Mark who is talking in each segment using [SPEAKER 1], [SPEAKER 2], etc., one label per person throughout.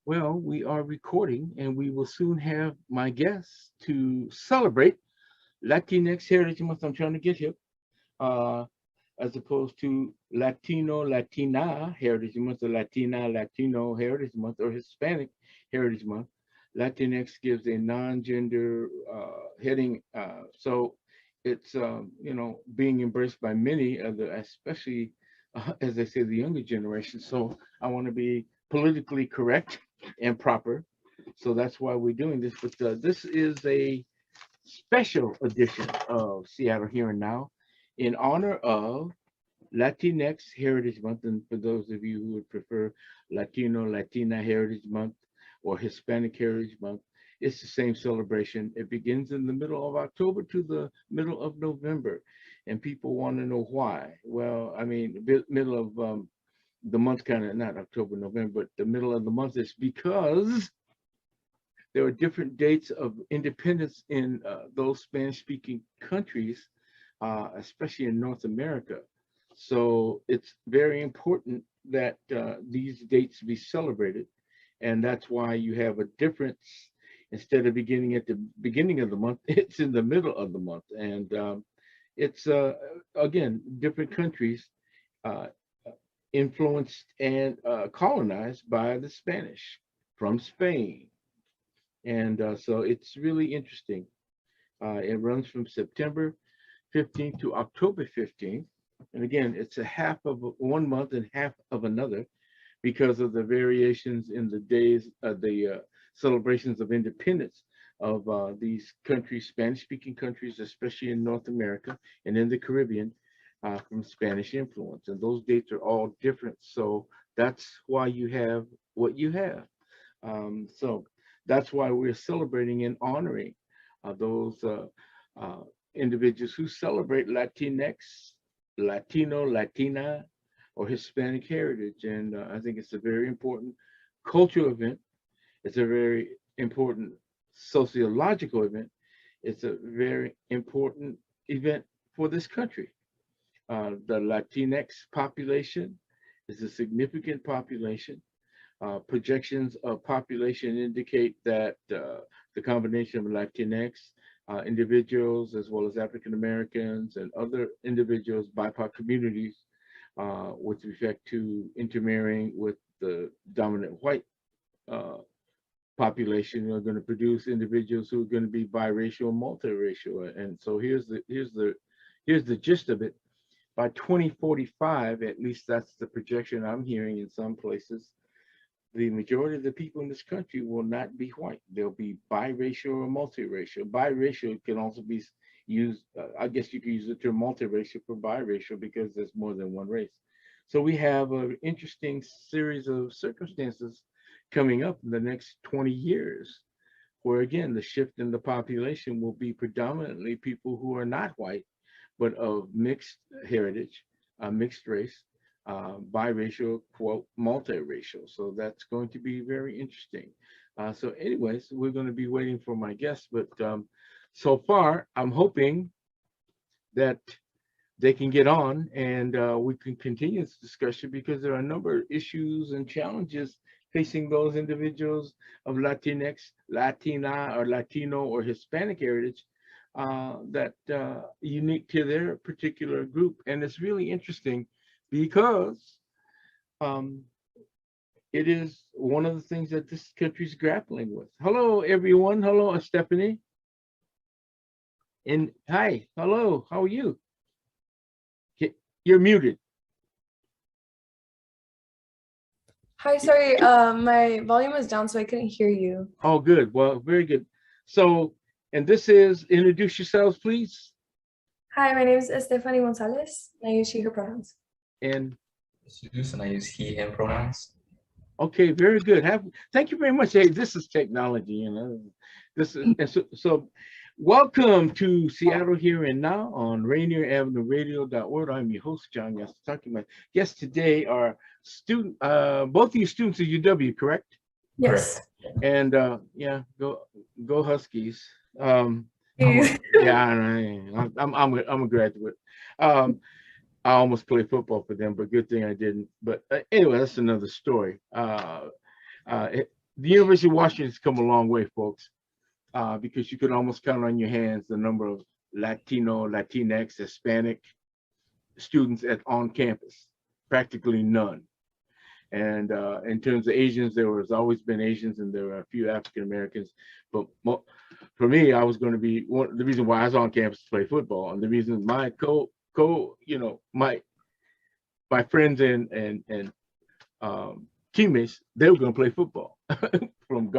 [SPEAKER 1] Well, we are recording and we will soon have my guests to celebrate Latinx Heritage Month. I'm trying to get hip, uh, as opposed to Latino, Latina Heritage Month, or Latina, Latino Heritage Month, or Hispanic Heritage Month. Latinx gives a non-gender heading, so it's being embraced by many of the, especially as they say, the younger generation. So I want to be politically correct and proper. So that's why we're doing this. But this is a special edition of Seattle Here and Now in honor of Latinx Heritage Month. And for those of you who would prefer Latino, Latina Heritage Month or Hispanic Heritage Month, it's the same celebration. It begins in the middle of October to the middle of November. And people want to know why. Well, I mean, middle of the month, kind of not October, November, but the middle of the month is because there are different dates of independence in those Spanish-speaking countries, especially in North America. So it's very important that these dates be celebrated, and that's why you have a difference. Instead of beginning at the beginning of the month, it's in the middle of the month, and it's again different countries uh, influenced and colonized by the Spanish from Spain. And so it's really interesting. It runs from September 15th to October 15th. And again, it's a half of one month and half of another because of the variations in the days of the celebrations of independence of these countries, Spanish-speaking countries, especially in North America and in the Caribbean, from Spanish influence. And those dates are all different. So that's why you have what you have. So that's why we're celebrating and honoring those uh, individuals who celebrate Latinx, Latino, Latina, or Hispanic heritage. And I think it's a very important cultural event. It's a very important sociological event. It's a very important event for this country. The Latinx population is a significant population. Projections of population indicate that the combination of Latinx individuals, as well as African Americans and other individuals, BIPOC communities, with respect to intermarrying with the dominant white uh, population, are going to produce individuals who are going to be biracial, multiracial. And so here's the gist of it. By 2045, at least that's the projection I'm hearing in some places, the majority of the people in this country will not be white. They'll be biracial or multiracial. Biracial can also be used, I guess you could use the term multiracial for biracial because there's more than one race. So we have an interesting series of circumstances coming up in the next 20 years, where again, the shift in the population will be predominantly people who are not white, but of mixed heritage, mixed race, biracial, quote, multiracial. So that's going to be very interesting. So anyways, we're going to be waiting for my guests, but so far, I'm hoping that they can get on and we can continue this discussion because there are a number of issues and challenges facing those individuals of Latinx, Latina, or Latino or Hispanic heritage that unique to their particular group. And it's really interesting because um, it is one of the things that this country is grappling with. Hello, everyone. Hello, Estephany. And hi, hello, how are you? You're muted.
[SPEAKER 2] Hi, sorry, my volume was down, so I couldn't hear you.
[SPEAKER 1] Oh, good. Well, very good. So, and this is, introduce yourselves, please.
[SPEAKER 2] Hi, my name is Estephany Gonzalez. I use she, her pronouns.
[SPEAKER 1] And
[SPEAKER 3] Jesus, and I use he, him pronouns.
[SPEAKER 1] okay, very good. Thank you very much. Hey, this is technology, This is and so welcome to Seattle Here and Now on Rainier Avenue Radio.org. I'm your host, John Yasutake. My guests today are both of you students at UW, correct?
[SPEAKER 2] Yes.
[SPEAKER 1] And yeah, go Huskies.
[SPEAKER 2] Please.
[SPEAKER 1] Yeah, I'm a graduate. I almost played football for them, but good thing I didn't. But anyway, that's another story. the University of Washington's come a long way, folks, because you could almost count on your hands the number of Latino, Latinx, Hispanic students on campus. Practically none. And in terms of Asians, there has always been Asians, and there are a few African Americans. But for me, I was going to be the reason why I was on campus to play football, and the reason my my friends and teammates, they were going to play football. From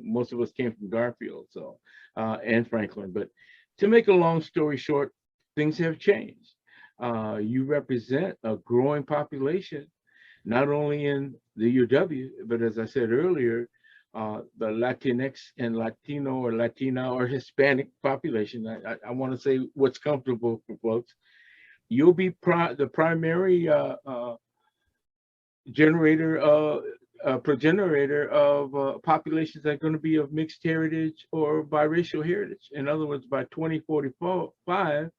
[SPEAKER 1] most of us came from Garfield, so and Franklin. But to make a long story short, things have changed. You represent a growing population, not only in the UW, but as I said earlier, the Latinx and Latino or Latina or Hispanic population. I want to say what's comfortable for folks. You'll be the primary progenitor of populations that are going to be of mixed heritage or biracial heritage. In other words, by 2045,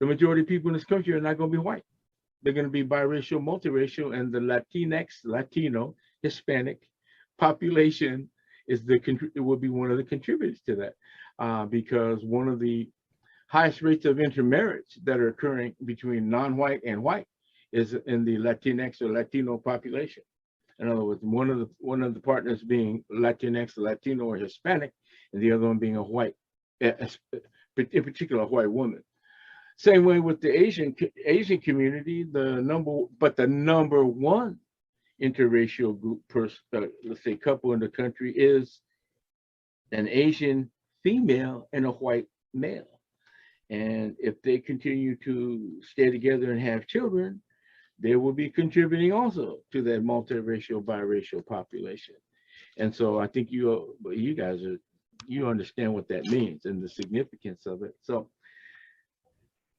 [SPEAKER 1] the majority of people in this country are not going to be white. They're going to be biracial, multiracial, and the Latinx, Latino, Hispanic population it will be one of the contributors to that, because one of the highest rates of intermarriage that are occurring between non-white and white is in the Latinx or Latino population. In other words, one of the partners being Latinx, Latino, or Hispanic, and the other one being a white, in particular, a white woman. Same way with the Asian community. The number one interracial group, let's say couple in the country, is an Asian female and a white male. And if they continue to stay together and have children, they will be contributing also to that multiracial, biracial population. And so I think you guys you understand what that means and the significance of it. So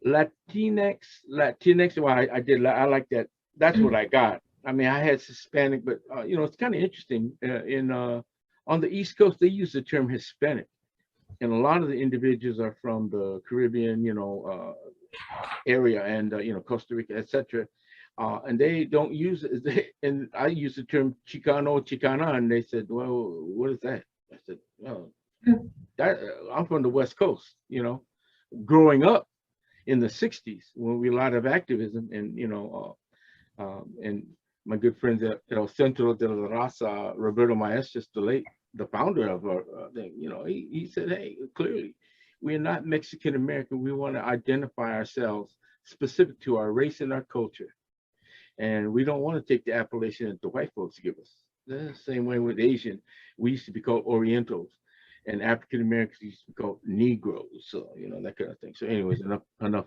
[SPEAKER 1] Latinx, well, I like that. That's what I got. I mean, I had Hispanic, but it's kind of interesting. On the East Coast, they use the term Hispanic, and a lot of the individuals are from the Caribbean, area, and Costa Rica, etc. And they don't use it. And I use the term Chicano, Chicana, and they said, "Well, what is that?" I said, "Well, I'm from the West Coast. Growing up in the '60s, when we had a lot of activism, and and my good friends at El Centro de la Raza, Roberto Maestas, the founder of thing, he said, "Hey, clearly, we're not Mexican American. We want to identify ourselves specific to our race and our culture, and we don't want to take the appellation that the white folks give us." The same way with Asian, we used to be called Orientals, and African Americans used to be called Negroes. So that kind of thing. So, anyways, enough.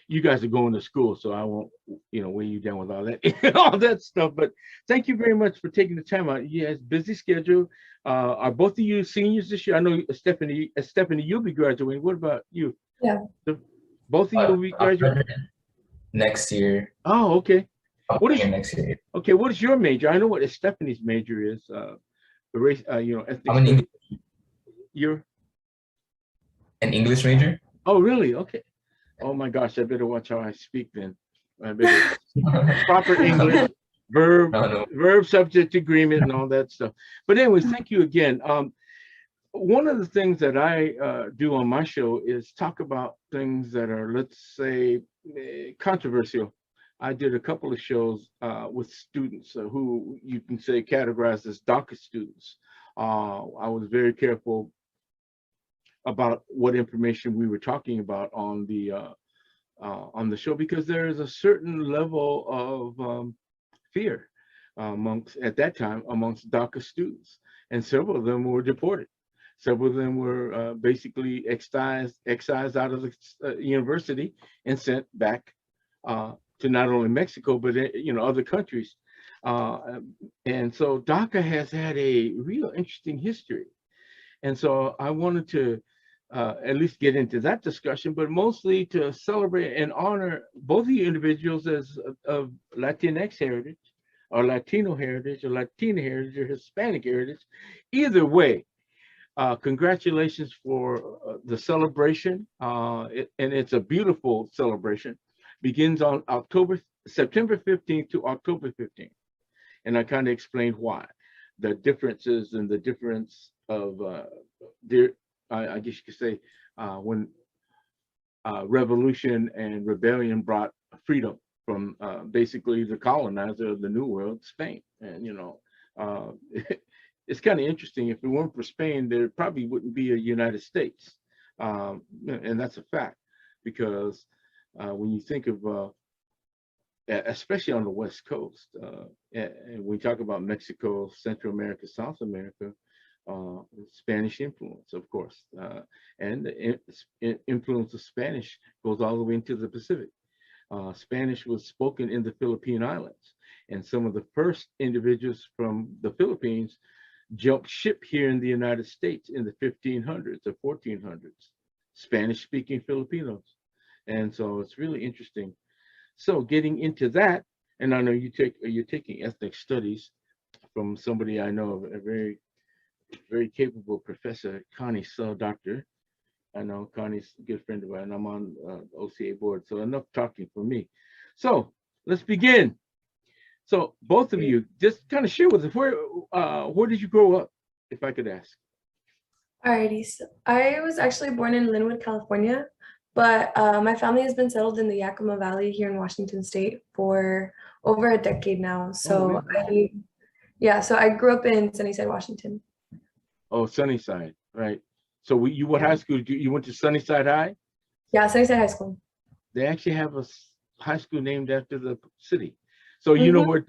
[SPEAKER 1] You guys are going to school, so I won't weigh you down with all that stuff. But thank you very much for taking the time out. Yes, busy schedule. Are both of you seniors this year? I know Estephany, you'll be graduating. What about you?
[SPEAKER 2] Yeah.
[SPEAKER 1] Both of you will be graduating
[SPEAKER 3] next year.
[SPEAKER 1] Oh, okay. What is
[SPEAKER 3] next year?
[SPEAKER 1] Okay, what is your major? I know what Estephanie's major is. The race, ethnic.
[SPEAKER 3] I'm an English.
[SPEAKER 1] You're
[SPEAKER 3] an English major.
[SPEAKER 1] Oh, really? Okay. Oh my gosh, I better watch how I speak then. I better proper English, verb, subject, agreement, and all that stuff. But anyways, thank you again. One of the things that I do on my show is talk about things that are, let's say, controversial. I did a couple of shows with students who you can say categorized as DACA students. I was very careful about what information we were talking about on the show, because there is a certain level of fear at that time amongst DACA students, and several of them were deported. Several of them were basically excised out of the university and sent back to not only Mexico, but other countries. And so DACA has had a real interesting history. And so I wanted to at least get into that discussion, but mostly to celebrate and honor both of you individuals as of Latinx heritage, or Latino heritage, or Latina heritage, or Hispanic heritage. Either way, congratulations for the celebration, and it's a beautiful celebration. Begins on September 15th to October 15th. And I kind of explained why. the differences and the difference of I guess you could say when revolution and rebellion brought freedom from basically the colonizer of the New World, Spain. And it's kind of interesting. If it weren't for Spain, there probably wouldn't be a United States, and that's a fact, because when you think of especially on the West Coast, and we talk about Mexico, Central America, South America, Spanish influence, of course, and the influence of Spanish goes all the way into the Pacific. Spanish was spoken in the Philippine Islands, and some of the first individuals from the Philippines jumped ship here in the United States in the 1500s or 1400s, Spanish-speaking Filipinos. And so it's really interesting. So getting into that, and I know you're taking ethnic studies from somebody I know, a very, very capable professor, Connie Sull, doctor. I know Connie's a good friend of mine. I'm on the OCA board, so enough talking for me. So let's begin. So both of you, just kind of share with us, where did you grow up, if I could ask?
[SPEAKER 2] Alrighty, so I was actually born in Linwood, California, but my family has been settled in the Yakima Valley here in Washington State for over a decade now. So so I grew up in Sunnyside, Washington.
[SPEAKER 1] Oh, Sunnyside, right. So what high school, you went to Sunnyside High?
[SPEAKER 2] Yeah, Sunnyside High School.
[SPEAKER 1] They actually have a high school named after the city. So you know where,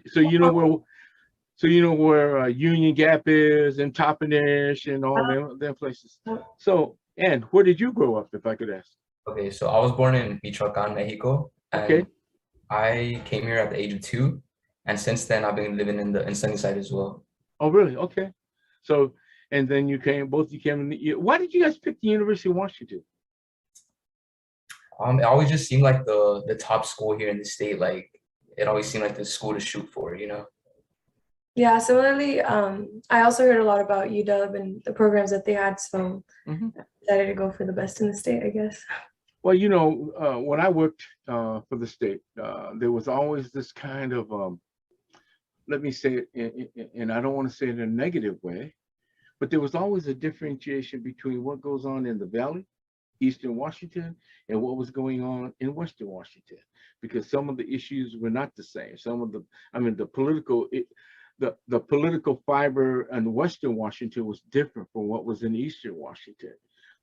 [SPEAKER 1] Union Gap is, and Toppenish and all them places. So, and where did you grow up, if I could ask?
[SPEAKER 3] Okay, so I was born in Michoacan, Mexico. And
[SPEAKER 1] okay.
[SPEAKER 3] I came here at the age of 2, and since then I've been living in Sunnyside as well.
[SPEAKER 1] Oh, really? Okay. So, and then both of you came in. Why did you guys pick the University of Washington?
[SPEAKER 3] It always just seemed like the top school here in the state. Like, it always seemed like the school to shoot for,
[SPEAKER 2] Yeah, similarly, I also heard a lot about UW and the programs that they had, so I decided to go for the best in the state, I guess.
[SPEAKER 1] Well, when I worked for the state, there was always this kind of, let me say it, and I don't want to say it in a negative way, but there was always a differentiation between what goes on in the Valley, Eastern Washington, and what was going on in Western Washington, because some of the issues were not the same. The political fiber in Western Washington was different from what was in Eastern Washington.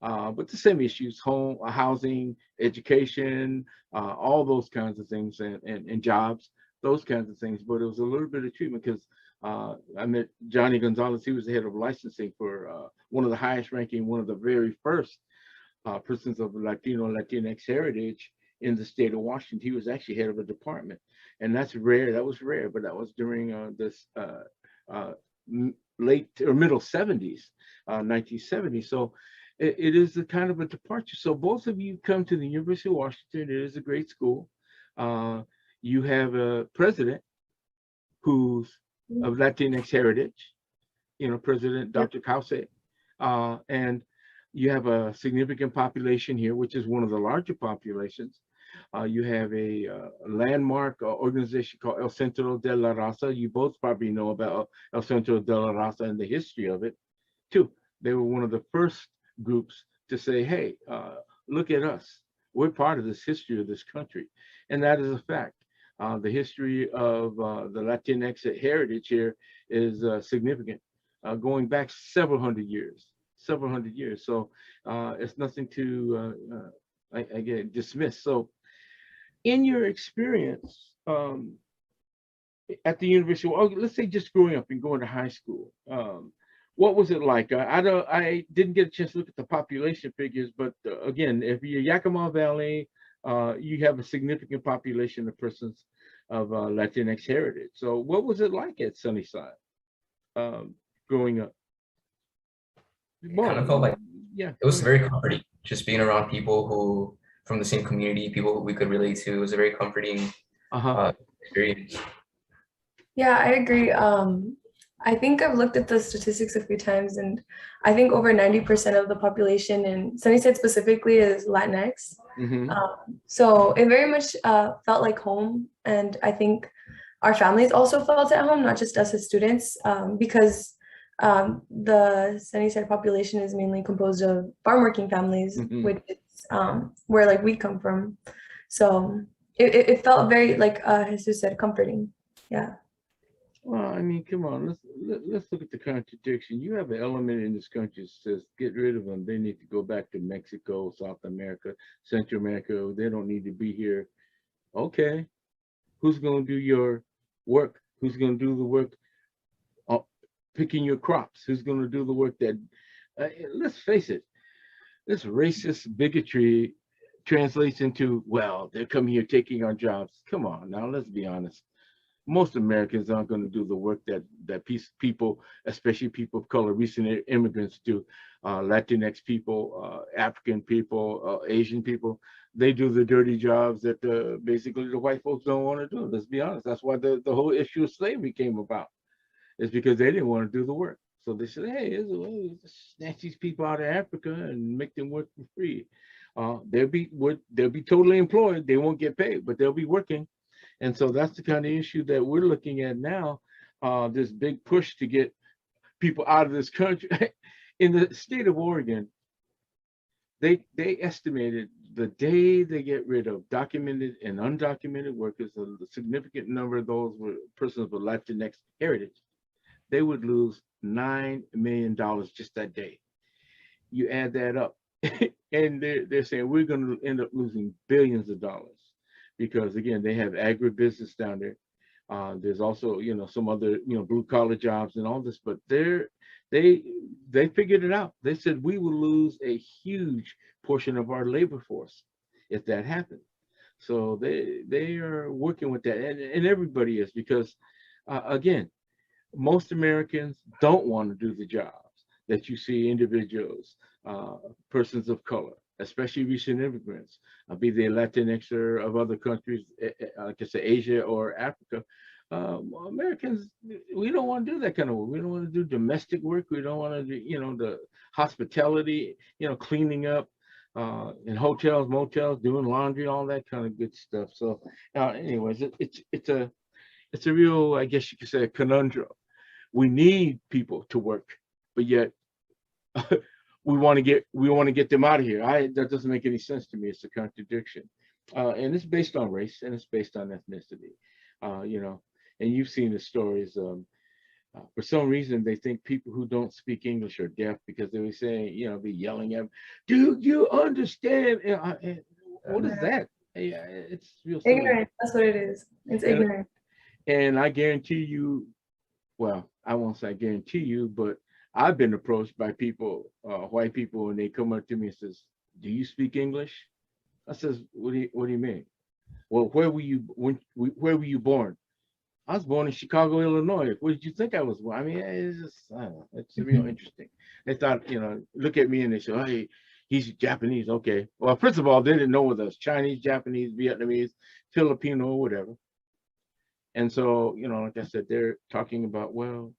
[SPEAKER 1] But the same issues: home, housing, education, all those kinds of things, and jobs, those kinds of things. But it was a little bit of treatment, because I met Johnny Gonzalez. He was the head of licensing for one of the highest ranking, one of the very first persons of Latino and LatinX heritage in the state of Washington. He was actually head of a department, and that's rare. That was rare, but that was during this late or middle 70s, 1970. So it is a kind of a departure. So both of you come to the University of Washington. It is a great school. You have a president who's of Latinx heritage, President Dr. Cauce, and you have a significant population here, which is one of the larger populations. You have a landmark organization called El Centro de la Raza. You both probably know about El Centro de la Raza and the history of it, too. They were one of the first groups to say, hey, look at us. We're part of this history of this country. And that is a fact. The history of the Latinx heritage here is significant, going back several hundred years. So it's nothing to again dismiss. So in your experience at the university, let's say just growing up and going to high school, what was it like? I didn't get a chance to look at the population figures, but again, if you're Yakima Valley, you have a significant population of persons of Latinx heritage. So what was it like at Sunnyside growing up?
[SPEAKER 3] It kind of felt like, it was very comforting, just being around people who from the same community, people who we could relate to. It was a very comforting experience.
[SPEAKER 2] Yeah, I agree. I think I've looked at the statistics a few times, and I think over 90% of the population in Sunnyside specifically is Latinx. So it very much felt like home, and I think our families also felt at home, not just us as students, because the sunny side population is mainly composed of farm working families, which is where like we come from. So it felt very, like Jesus said, comforting. Yeah.
[SPEAKER 1] Well, I mean, come on, let's look at the contradiction. You have an element in this country that says get rid of them. They need to go back to Mexico, South America, Central America. They don't need to be here. Okay, who's going to do your work? Who's going to do the work picking your crops? Who's going to do the work that, let's face it, this racist bigotry translates into, well, they're coming here taking our jobs. Come on now, let's be honest. Most Americans aren't going to do the work that people, especially people of color, recent immigrants do. Latinx people, African people, Asian people, they do the dirty jobs that basically the white folks don't want to do. Let's be honest. That's why the whole issue of slavery came about. It's because they didn't want to do the work. So they said, hey, there's a way to snatch these people out of Africa and make them work for free. They'll be totally employed. They won't get paid, but they'll be working. And so that's the kind of issue that we're looking at now, this big push to get people out of this country. In the state of Oregon, they estimated the day they get rid of documented and undocumented workers, a significant number of those were persons with Latinx heritage, they would lose $9 million just that day. You add that up, and they're saying we're going to end up losing billions of dollars. Because again, they have agribusiness down there. There's also, some other, blue collar jobs and all this, but they figured it out. They said we will lose a huge portion of our labor force if that happened. So they are working with that, and everybody is, because again, most Americans don't want to do the jobs that you see individuals, persons of color, especially recent immigrants, be they Latinx or of other countries, like I say, Asia or Africa. Americans, we don't want to do that kind of work. We don't want to do domestic work. We don't want to do, the hospitality, cleaning up in hotels, motels, doing laundry, all that kind of good stuff. So, anyways, it's a real, I guess you could say, a conundrum. We need people to work, but yet we want to get them out of here. That doesn't make any sense to me. It's a contradiction, and it's based on race and it's based on ethnicity. And you've seen the stories. For some reason, they think people who don't speak English are deaf because they were saying, be yelling at them, "Do you understand?" What is that? It's real silly.
[SPEAKER 2] Ignorant. That's what it is. It's ignorant.
[SPEAKER 1] And I guarantee you, well, I won't say I guarantee you, but I've been approached by people, white people, and they come up to me and says, "Do you speak English?" I says, "What do you mean?" "Well, where were you born?" "I was born in Chicago, Illinois." "Where did you think I was born?" I mean, it's just, I don't know, it's real interesting. They thought, look at me and they say, "Oh, hey, he's Japanese." Okay. Well, first of all, they didn't know whether it's Chinese, Japanese, Vietnamese, Filipino, or whatever. And so, like I said, they're talking about, well,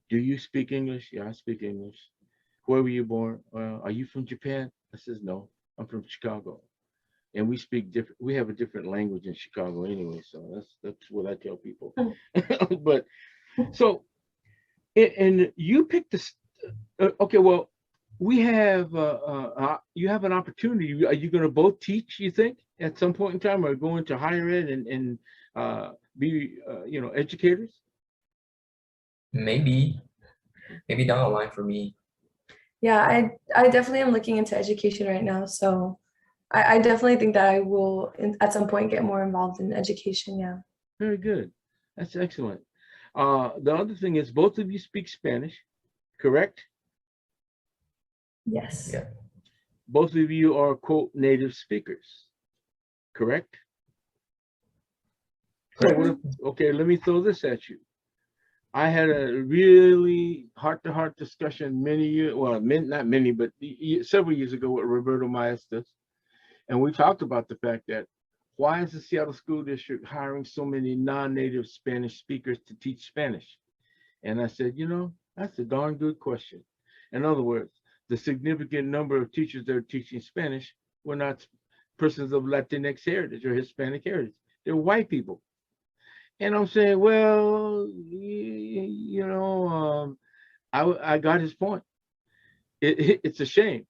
[SPEAKER 1] do you speak English? "Yeah, I speak English." "Where were you born?" "Well, are you from Japan?" I says, "No, I'm from Chicago." And we speak different, we have a different language in Chicago anyway. So that's what I tell people. But so, and you picked this, okay, well, we have, you have an opportunity. Are you going to both teach, you think, at some point in time, or go into higher ed and be, educators?
[SPEAKER 3] Maybe down the line for me.
[SPEAKER 2] Yeah, I definitely am looking into education right now. So I definitely think that I will at some point get more involved in education. Yeah.
[SPEAKER 1] Very good. That's excellent. The other thing is both of you speak Spanish, correct?
[SPEAKER 2] Yes.
[SPEAKER 3] Yeah.
[SPEAKER 1] Both of you are, quote, native speakers, correct? So what if, okay, let me throw this at you. I had a really heart-to-heart discussion many years, well, not many, but several years ago with Roberto Maestas. And we talked about the fact that why is the Seattle School District hiring so many non-native Spanish speakers to teach Spanish? And I said, that's a darn good question. In other words, the significant number of teachers that are teaching Spanish were not persons of Latinx heritage or Hispanic heritage. They're white people. And I'm saying, well, I got his point. It's a shame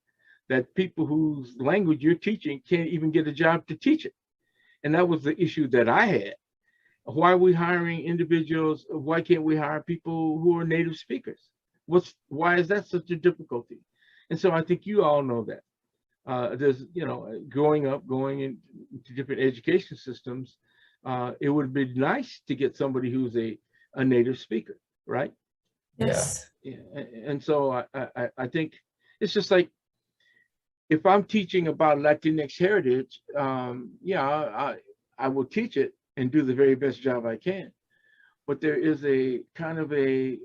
[SPEAKER 1] that people whose language you're teaching can't even get a job to teach it. And that was the issue that I had. Why are we hiring individuals? Why can't we hire people who are native speakers? Why is that such a difficulty? And so I think you all know that. There's, growing up, going into different education systems, it would be nice to get somebody who's a native speaker, right?
[SPEAKER 2] Yes.
[SPEAKER 1] Yeah. And so I think it's just like, if I'm teaching about Latinx heritage, I will teach it and do the very best job I can. But there is a kind of a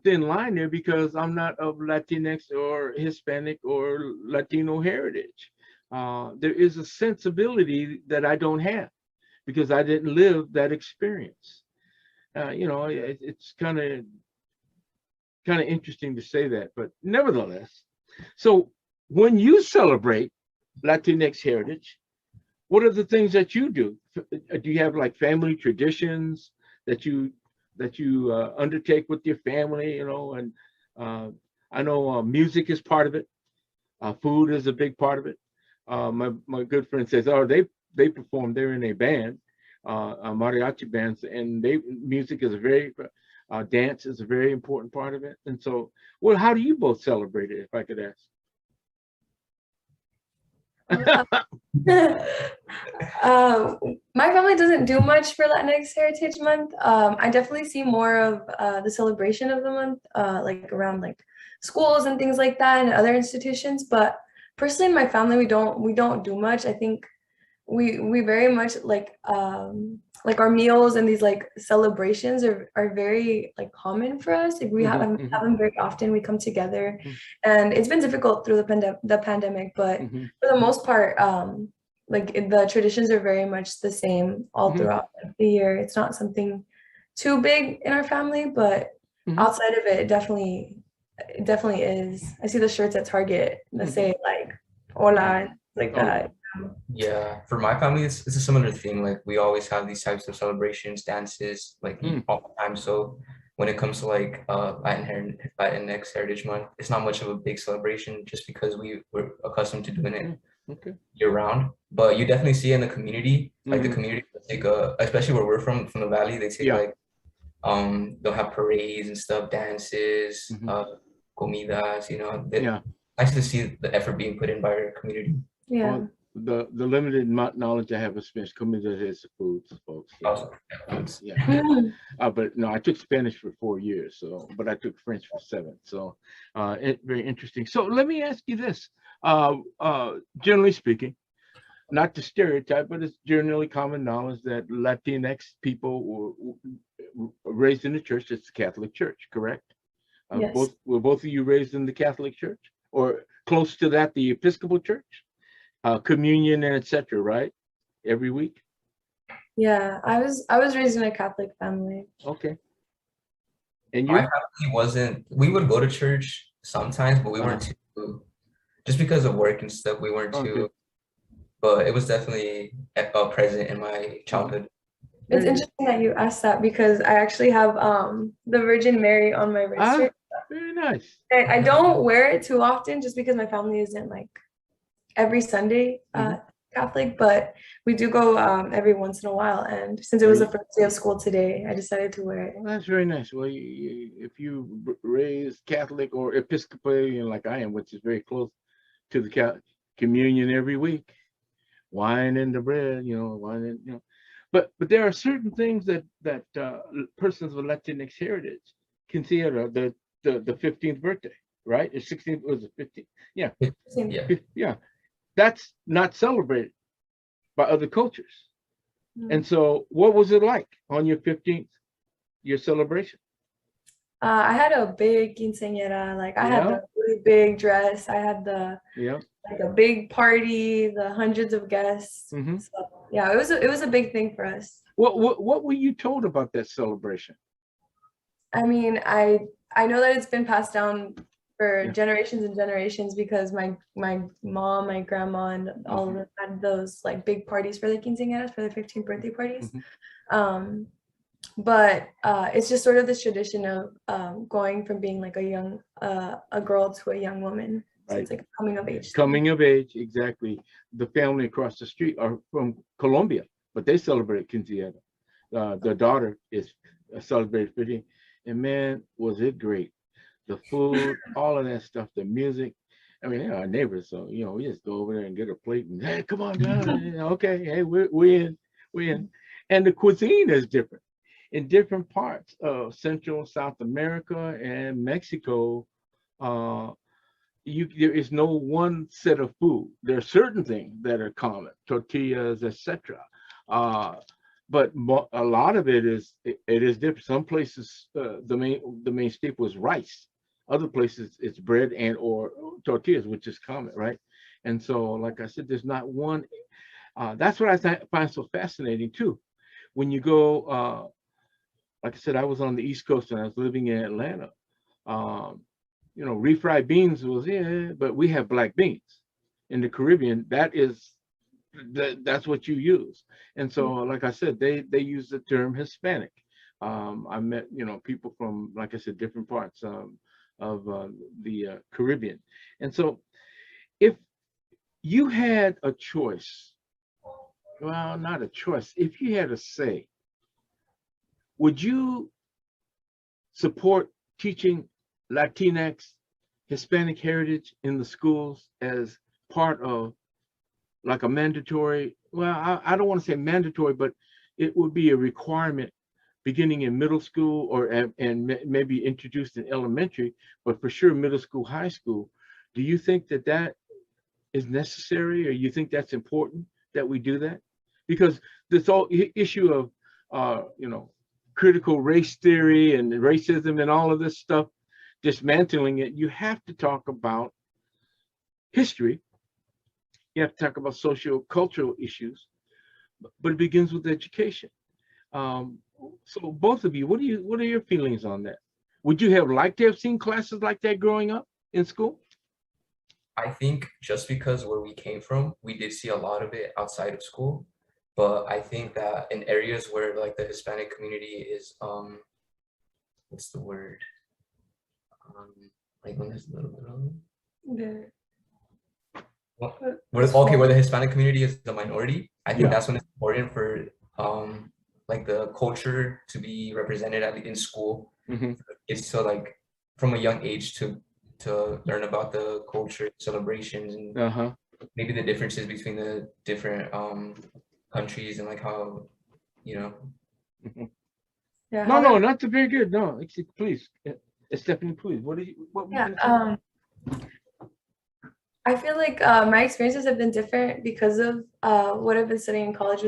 [SPEAKER 1] thin line there, because I'm not of Latinx or Hispanic or Latino heritage. There is a sensibility that I don't have because I didn't live that experience. It's kind of interesting to say that, but nevertheless. So when you celebrate Latinx heritage, what are the things that you do? Do you have like family traditions that you undertake with your family? And I know music is part of it. Food is a big part of it. My good friend says, oh, they perform. They're in a band, mariachi bands, and music is a very dance is a very important part of it. And so, well, how do you both celebrate it, if I could ask?
[SPEAKER 2] My family doesn't do much for Latinx Heritage Month. I definitely see more of the celebration of the month, like around like schools and things like that and other institutions. But personally, in my family, we don't do much. I think we very much like our meals and these like celebrations are very like common for us. Like we have them very often. We come together, and it's been difficult through the pandemic, but for the most part, like the traditions are very much the same all throughout the year. It's not something too big in our family, but outside of it, it definitely is. I see the shirts at Target that say like "Hola," like that.
[SPEAKER 3] Yeah, for my family, it's a similar thing. Like we always have these types of celebrations, dances, like all the time. So when it comes to like Latinx Heritage Month, it's not much of a big celebration just because we're accustomed to doing it year round. But you definitely see it in the community, like the community will take especially where we're from the valley, they take like they'll have parades and stuff, dances, comidas. Nice to see the effort being put in by our community.
[SPEAKER 2] Yeah.
[SPEAKER 1] Well, the limited knowledge I have of Spanish, comida is the foods, folks. But no, I took Spanish for 4 years, but I took French for 7. So very interesting. So let me ask you this. Generally speaking, not to stereotype, but it's generally common knowledge that Latinx people were raised in the church. It's the Catholic Church, correct?
[SPEAKER 2] Yes.
[SPEAKER 1] Were both of you raised in the Catholic Church, or close to that, the Episcopal Church? Communion and etc., right? Every week?
[SPEAKER 2] Yeah, I was raised in a Catholic family.
[SPEAKER 1] Okay. And you?
[SPEAKER 3] My family wasn't, we would go to church sometimes, but we weren't too, just because of work and stuff, we weren't too, but it was definitely present in my childhood.
[SPEAKER 2] It's interesting that you asked that because I actually have the Virgin Mary on my wrist shirt.
[SPEAKER 1] Very nice.
[SPEAKER 2] I don't wear it too often just because my family isn't like every Sunday Catholic, but we do go every once in a while. And since it was the first day of school today, I decided to wear it.
[SPEAKER 1] Well, that's very nice. Well, if you raised Catholic or Episcopalian like I am, which is very close to the communion every week, wine and the bread, wine and but there are certain things that persons of Latinx heritage consider the 15th birthday, right? The 16th was the 15th. Yeah. That's not celebrated by other cultures. And so what was it like on your 15th, your celebration?
[SPEAKER 2] I had a big quinceañera, like I had a really big dress. I had like a big party, the hundreds of guests. So, yeah, it was a big thing for us.
[SPEAKER 1] What were you told about that celebration?
[SPEAKER 2] I mean, I know that it's been passed down for generations and generations because my mom, my grandma, and all of them had those like big parties for the quinceañeras, for their 15th birthday parties. but it's just sort of this tradition of going from being like a girl to a young woman. So it's like a coming of age.
[SPEAKER 1] Coming of age, exactly. The family across the street are from Colombia, but they celebrate quinceañera. The daughter is celebrated 50, and man, was it great. The food, all of that stuff, the music. I mean, they're our neighbors, so we just go over there and get a plate and hey, come on down. Okay, hey, we're in. And the cuisine is different in different parts of Central and South America and Mexico. There is no one set of food. There are certain things that are common, tortillas, etc. But a lot of it is different. Some places the main staple is rice. Other places it's bread and or tortillas, which is common, right? And so, like I said, there's not one. That's what I find so fascinating too. When you go, like I said, I was on the East Coast and I was living in Atlanta. Refried beans was but we have black beans in the Caribbean. That's what you use. And so, like I said, they use the term Hispanic. I met people from, like I said, different parts of the Caribbean. And so, if you had a choice, well, not a choice, if you had a say, would you support teaching Latinx Hispanic heritage in the schools as part of like a mandatory, well, I don't want to say mandatory, but it would be a requirement beginning in middle school and maybe introduced in elementary, but for sure middle school, high school. Do you think that is necessary, or you think that's important that we do that? Because this whole issue of critical race theory and racism and all of this stuff, dismantling it, you have to talk about history. You have to talk about social cultural issues, but it begins with education. So both of you, what are your feelings on that? Would you have liked to have seen classes like that growing up in school?
[SPEAKER 3] I think just because where we came from, we did see a lot of it outside of school. But I think that in areas where like the Hispanic community is, what's the word? Like when there's a little bit of where the Hispanic community is the minority, I think that's when it's important for like the culture to be represented in school. It's so like from a young age to learn about the culture, celebrations, and maybe the differences between the different countries and like how
[SPEAKER 1] No, not the very good. No, please, Estephany, please.
[SPEAKER 2] I feel like my experiences have been different because of what I've been studying in college,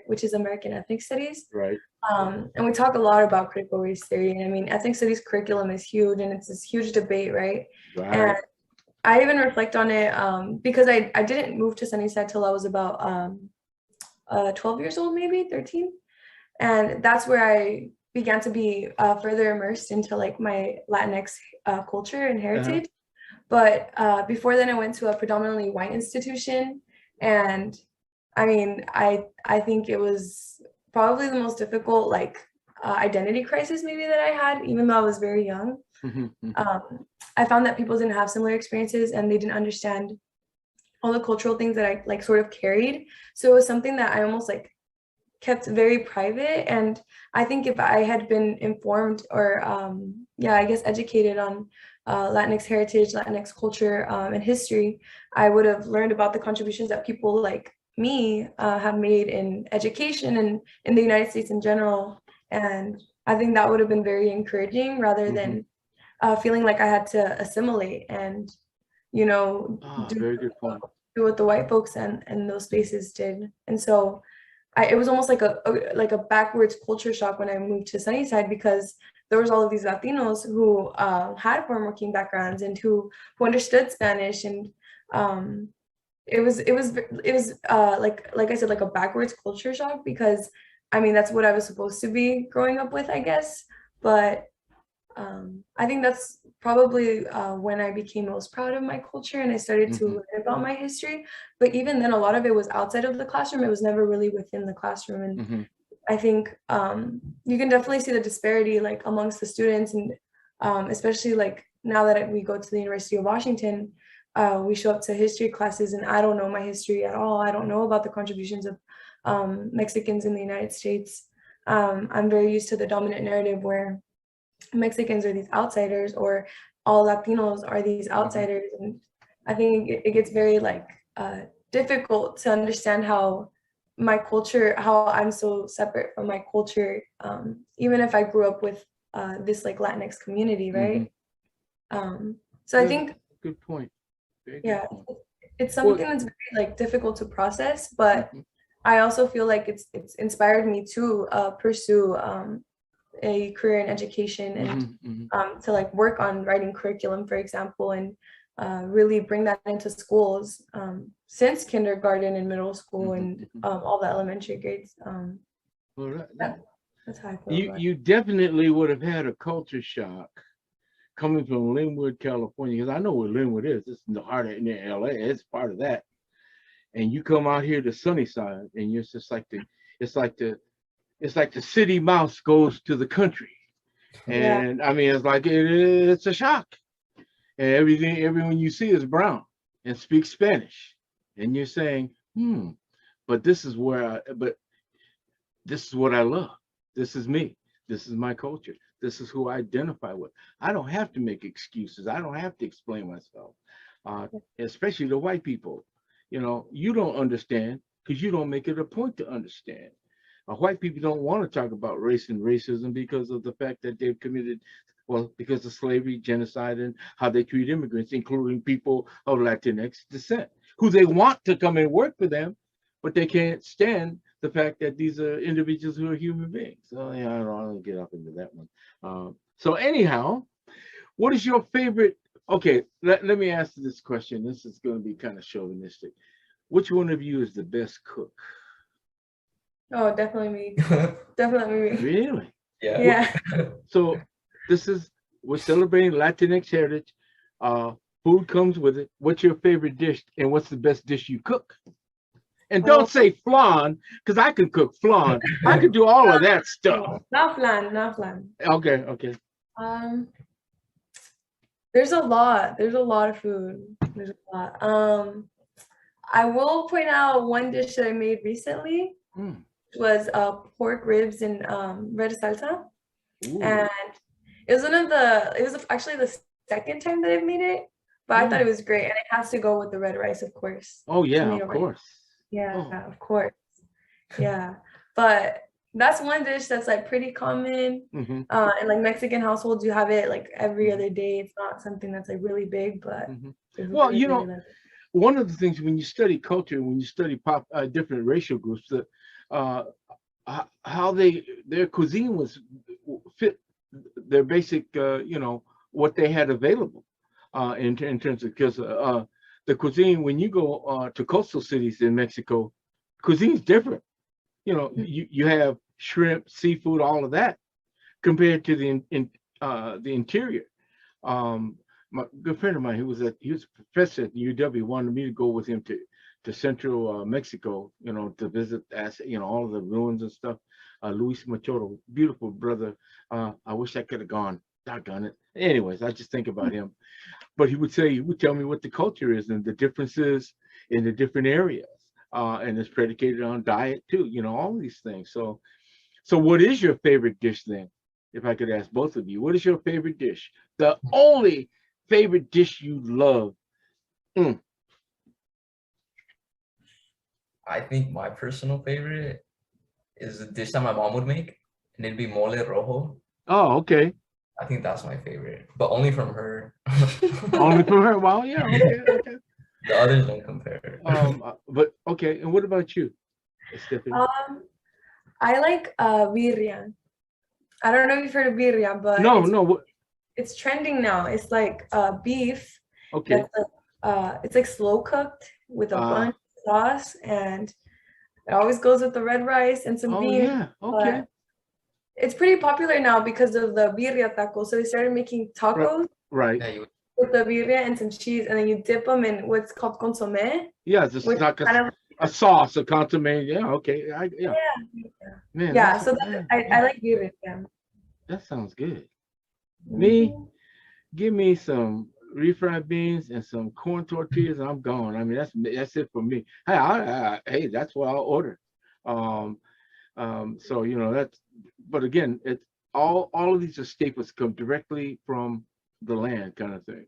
[SPEAKER 2] which is American ethnic studies.
[SPEAKER 1] Right.
[SPEAKER 2] And we talk a lot about critical race theory. And I mean, ethnic studies curriculum is huge, and it's this huge debate, right? And I even reflect on it because I didn't move to Sunnyside till I was about 12 years old, maybe 13. And that's where I began to be further immersed into like my Latinx culture and heritage. But before then, I went to a predominantly white institution. And I mean, I think it was probably the most difficult like identity crisis maybe that I had, even though I was very young. I found that people didn't have similar experiences, and they didn't understand all the cultural things that I like sort of carried. So it was something that I almost like kept very private. And I think if I had been informed or I guess educated on Latinx heritage, Latinx culture, and history, I would have learned about the contributions that people like me have made in education and in the United States in general. And I think that would have been very encouraging rather than feeling like I had to assimilate and, do what the white folks and those spaces did. And so it was almost like a backwards culture shock when I moved to Sunnyside, because there was all of these Latinos who had foreign working backgrounds and who understood Spanish, and it was like I said, like a backwards culture shock, because I mean that's what I was supposed to be growing up with, I guess. But I think that's probably when I became most proud of my culture and I started to learn about my history. But even then, a lot of it was outside of the classroom. It was never really within the classroom. And I think you can definitely see the disparity like amongst the students, and especially like now that we go to the University of Washington, we show up to history classes and I don't know my history at all. I don't know about the contributions of Mexicans in the United States. I'm very used to the dominant narrative where Mexicans are these outsiders or all Latinos are these outsiders. And I think it gets very like difficult to understand how my culture, how I'm so separate from my culture, even if I grew up with this like Latinx community, right? So I think
[SPEAKER 1] good point. Very
[SPEAKER 2] yeah,
[SPEAKER 1] good point.
[SPEAKER 2] it's something that's very like difficult to process, but I also feel like it's inspired me to pursue a career in education and to like work on writing curriculum, for example, and really bring that into schools since kindergarten and middle school and all the elementary grades.
[SPEAKER 1] Well,
[SPEAKER 2] That's how I feel about it.
[SPEAKER 1] you definitely would have had a culture shock coming from Linwood, California, because I know where Linwood is. It's in the heart of near LA. It's part of that. And you come out here to Sunnyside, and you're just like it's like the city mouse goes to the country. And I mean, it's like it's a shock. And everyone you see is brown and speaks Spanish. And you're saying, but this is what I love. This is me. This is my culture. This is who I identify with. I don't have to make excuses. I don't have to explain myself, especially to white people. You know, you don't understand because you don't make it a point to understand. White people don't want to talk about race and racism because of the fact that they've committed, well, because of slavery, genocide, and how they treat immigrants, including people of Latinx descent, who they want to come and work for them, but they can't stand the fact that these are individuals who are human beings. So yeah, I don't get up into that one. So anyhow, what is your favorite? Okay, let me ask you this question. This is going to be kind of chauvinistic. Which one of you is the best cook?
[SPEAKER 2] Oh, definitely me. Definitely me.
[SPEAKER 1] Really?
[SPEAKER 2] Yeah.
[SPEAKER 1] So we're celebrating Latinx heritage. Food comes with it. What's your favorite dish and what's the best dish you cook? And don't say flan, because I can cook flan. I can do all of that stuff.
[SPEAKER 2] Not flan.
[SPEAKER 1] Okay.
[SPEAKER 2] There's a lot of food. There's a lot. I will point out one dish that I made recently. Was pork ribs and red salsa. Ooh. And it was actually the second time that I've made it, but I thought it was great, and it has to go with the red rice, of course.
[SPEAKER 1] Oh yeah, of course.
[SPEAKER 2] Yeah, of course. Yeah, but that's one dish that's like pretty common. In like Mexican households, you have it like every other day. It's not something that's like really big, but
[SPEAKER 1] well, you know, one of the things when you study culture, when you study different racial groups, that how their cuisine was fit their basic, what they had available in terms of, because the cuisine, when you go to coastal cities in Mexico, cuisine's different. You know, you have shrimp, seafood, all of that compared to the interior. My good friend of mine, he was a professor at UW, wanted me to go with him to central Mexico, to visit, all of the ruins and stuff. Luis Machado, beautiful brother. I wish I could have gone. Doggone it. Anyways, I just think about him. But he would tell me what the culture is and the differences in the different areas. And it's predicated on diet too, all these things. So what is your favorite dish then? If I could ask both of you, what is your favorite dish? The only favorite dish you love?
[SPEAKER 3] I think my personal favorite is a dish that my mom would make, and it'd be mole rojo.
[SPEAKER 1] Oh, okay.
[SPEAKER 3] I think that's my favorite, but only from her.
[SPEAKER 1] Only from her? Well, yeah, okay.
[SPEAKER 3] The others don't compare.
[SPEAKER 1] But okay, and what about you, Estephany?
[SPEAKER 2] I like birria. I don't know if you've heard of birria, but
[SPEAKER 1] no.
[SPEAKER 2] It's trending now. It's like beef.
[SPEAKER 1] Okay.
[SPEAKER 2] It's like slow cooked with a bunch of sauce, and it always goes with the red rice and some beans.
[SPEAKER 1] Yeah, okay.
[SPEAKER 2] It's pretty popular now because of the birria tacos. So they started making tacos.
[SPEAKER 1] Right.
[SPEAKER 2] With the birria and some cheese, and then you dip them in what's called consommé.
[SPEAKER 1] Yeah, it's like a sauce, a consommé. Yeah, okay.
[SPEAKER 2] Yeah.
[SPEAKER 1] Man,
[SPEAKER 2] Yeah,
[SPEAKER 1] that's
[SPEAKER 2] so I like beverage. Yeah.
[SPEAKER 1] that sounds good. Me,
[SPEAKER 2] Mhm.
[SPEAKER 1] give me some refried beans and some corn tortillas, and I'm gone. I mean, that's it for me. Hey, hey, that's what I'll order. Um, so that's. But again, it's all of these are staples come directly from the land, kind of thing.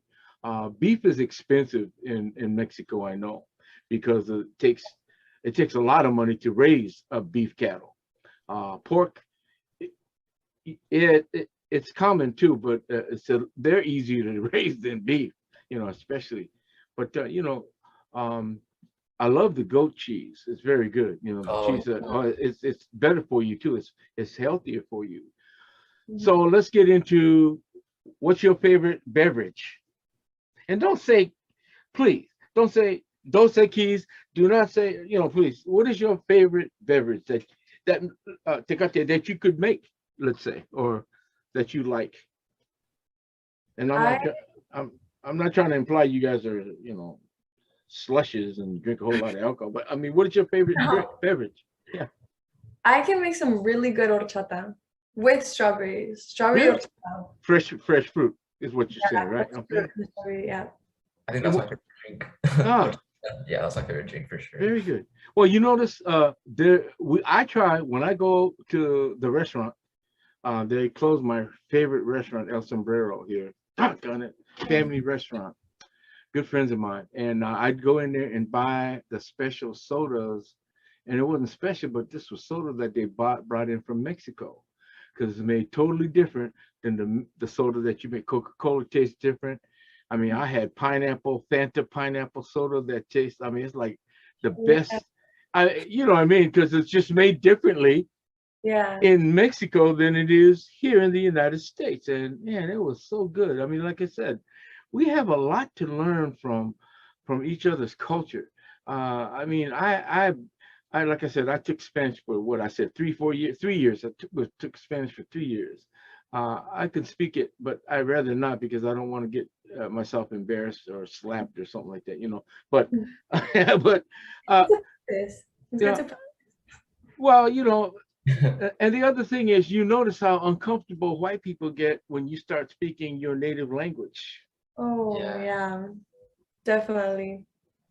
[SPEAKER 1] Beef is expensive in Mexico, I know, because it takes a lot of money to raise a beef cattle. Pork, it's common too, but they're easier to raise than beef, especially. But um, I love the goat cheese. It's very good. The
[SPEAKER 3] Oh,
[SPEAKER 1] cheese. It's better for you too. It's healthier for you.
[SPEAKER 2] Mhm.
[SPEAKER 1] So let's get into what's your favorite beverage, and please don't say keys. Do not say please. What is your favorite beverage that tecate that you could make, let's say, or that you like? And
[SPEAKER 2] I
[SPEAKER 1] I'm I'm not trying to imply you guys are slushes and drink a whole lot of alcohol, but I mean, what is your favorite beverage? Yeah,
[SPEAKER 2] I can make some really good horchata with strawberries. Strawberry
[SPEAKER 1] really,
[SPEAKER 2] horchata.
[SPEAKER 1] fresh fruit is what you're saying, right? Okay.
[SPEAKER 2] Strawberry, yeah.
[SPEAKER 3] I think
[SPEAKER 1] And
[SPEAKER 3] that's my
[SPEAKER 1] what?
[SPEAKER 3] favorite drink.
[SPEAKER 1] Ah,
[SPEAKER 3] Yeah, that's my favorite drink for sure.
[SPEAKER 1] very good. Well, you notice I try when I go to the restaurant. They closed my favorite restaurant, El Sombrero here. Doggone it, family restaurant. Good friends of mine, and I'd go in there and buy the special sodas, and it wasn't special, but this was soda that they brought in from Mexico, because it's made totally different than the soda that you make. Coca-Cola tastes different. I mean, I had Fanta pineapple soda that tastes. I mean, it's like the
[SPEAKER 2] Yeah.
[SPEAKER 1] best. You know what I mean? Because it's just made differently
[SPEAKER 2] Yeah.
[SPEAKER 1] in Mexico than it is here in the United States. And man, it was so good. I mean, like I said, we have a lot to learn from each other's culture. I mean, I like I said, I took Spanish for what I said 3 4 years, 3 years. I took Spanish for 3 years. I can speak it, but I'd rather not because I don't want to get myself embarrassed or slapped or something like that, But, but, uh,
[SPEAKER 2] This. It's good
[SPEAKER 1] yeah,
[SPEAKER 2] to
[SPEAKER 1] well, and the other thing is, you notice how uncomfortable white people get when you start speaking your native language.
[SPEAKER 2] Oh,
[SPEAKER 3] Yeah.
[SPEAKER 2] yeah. Definitely.